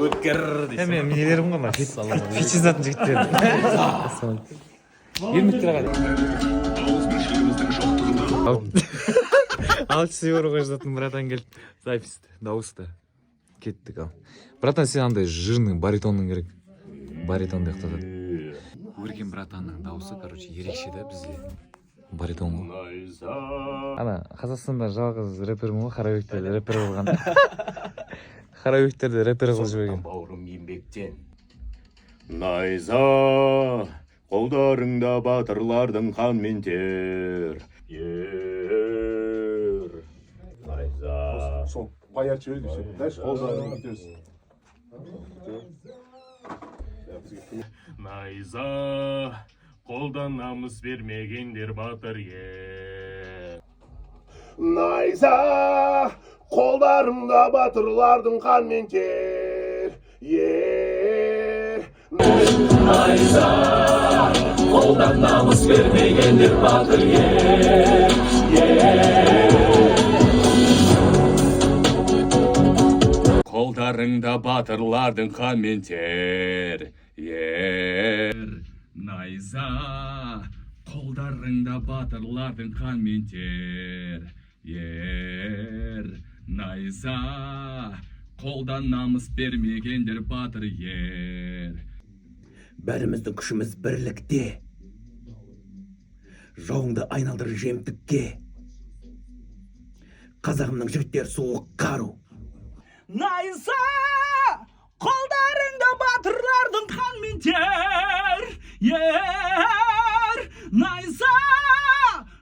өткер дейсің. Мен нелерім ғой, фичизатын жігіттер. Ермектер ағай. Алтысы еуроға жазатын братан келді. Записьті, дауысты. Кеттік ал. Братан, сен андай жирный баритонның керек. Баритон деп тоқтады. Өркен братанның дауысы, короче, ерекше да бізде. Баритон ғой. Ана, Қазақстанда жалғыз рэпермін ғой, Қарабектерде рэпер болған. Қарабектерде рэпер қылып жіберген. Бауырым еңбектен. Найза, қолдарыңда батырлардың қан мен тер. Ер. Найза. Сол, поярче өйді. Дальше қолдарыңды көтерсін. Найза, қолдан намыс бермегендер батыр ер. Найза, қолдарымда батырлардың қан мен тер. Ер. Найза, қолдан намыс бермегендер батыр ер. Қолдарыңда батырлардың қан мен тер. Найза, қолдарыңда батырлардың қан мен тер. Найза, қолдан намыс бермегендер батыр ер. Бәріміздің күшіміз бірлікте. Жауыңды айналдыр жемтікке. Қазағымның жігіттер суық қару. Найза, қолдарыңда батырлардың қан мен тер. Найза,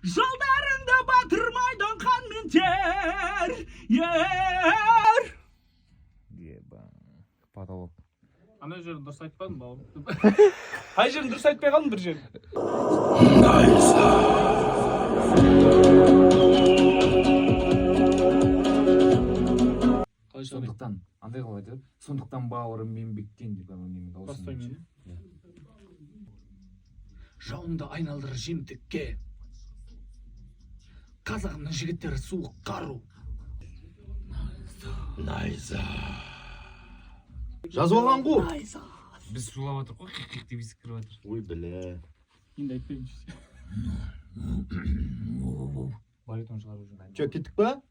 жолдарыңда батыр майдан қан мен тер. Потолок. Ана жерін дұрыс айтпадым бауырым. Қай жерін дұрыс айтпай қалдым бір жерін. Сондықтан, андай қылып айтады. Сондықтан бауырым еңбектен деп немен дауысын. Жауыңды айналдыр жемтікке. Қазағымның жігіттері суық қару. Найза. Жазып алған ғой. Найза. Біз сулап атыр ғой, қиқ-қиқ деп есі кіріп атыр. Ой, біле. Енді айтпаймын. Баритон шығару үшін. Че, кеттік па?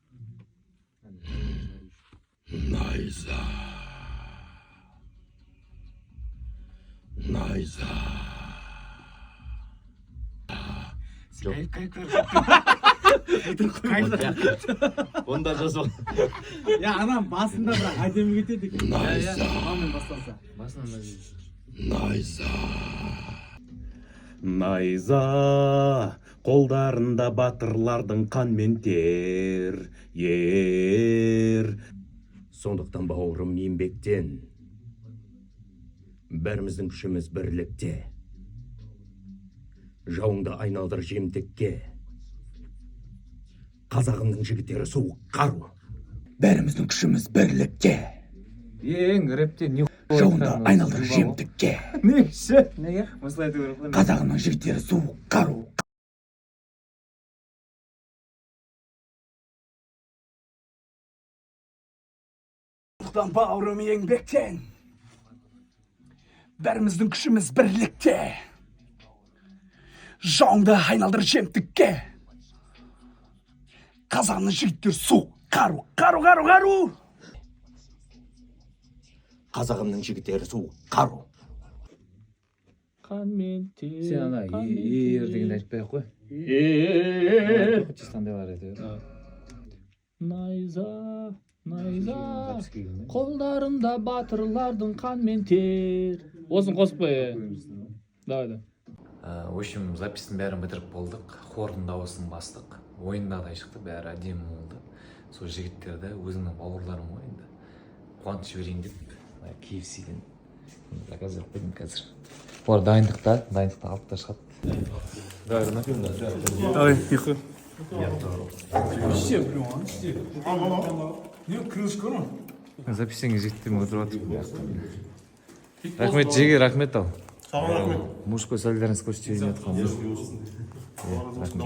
Найза. Найза. Онда жазып. Я, анам басында бірақ әдемі кетеді екен. Найза. Мамын басталса. Найза. Найза, қолдарында батырлардың қан мен тер. Ер. Сондықтан бауырым еңбектен. Бәріміздің күшіміз бірлікте. Жауыңды айналдыр жемтікке. Қазағымның жігіттері суық қару. Бәріміздің күшіміз бірлікте. Ең рэпте не Жауыңды айналдыр жемтікке. Неше? Неге? Осылай айту керек қой. Қазағымның жігіттері суық қару. Сондықтан бауырым еңбектен. Бәріміздің күшіміз бірлікте. Жауыңды айналдыр жемтікке. Қазағымның жігіттері суық қару. Қазағымның жігіттері суық қару. Қан мен тер. Сен ана ер дегенді айтпай ақ қой. Ер. Чисто андайлар айтады. Найза, қолдарында батырлардың қан мен тер. Осын қосып қой. Давай. В общем, записьтің бәрін бітіріп болдық. Хордың дауысын бастық. Ойындағыдай шықты, бәрі әдемі болды. Сол жігіттерді өзіңнің бауырларым ғой енді. Қуантып жіберейін деп, KFC-ден заказ беріп қойдым қазір. Олар дайындықта алып та шығады. Давай, напьем, да. Давай, тихо. Записьтен жігіттермен отырып жатыр. Рахмет, жеге рахмет ал. Саған рахмет. Мужской солидарность көрсетейін жатқан. Рахмет.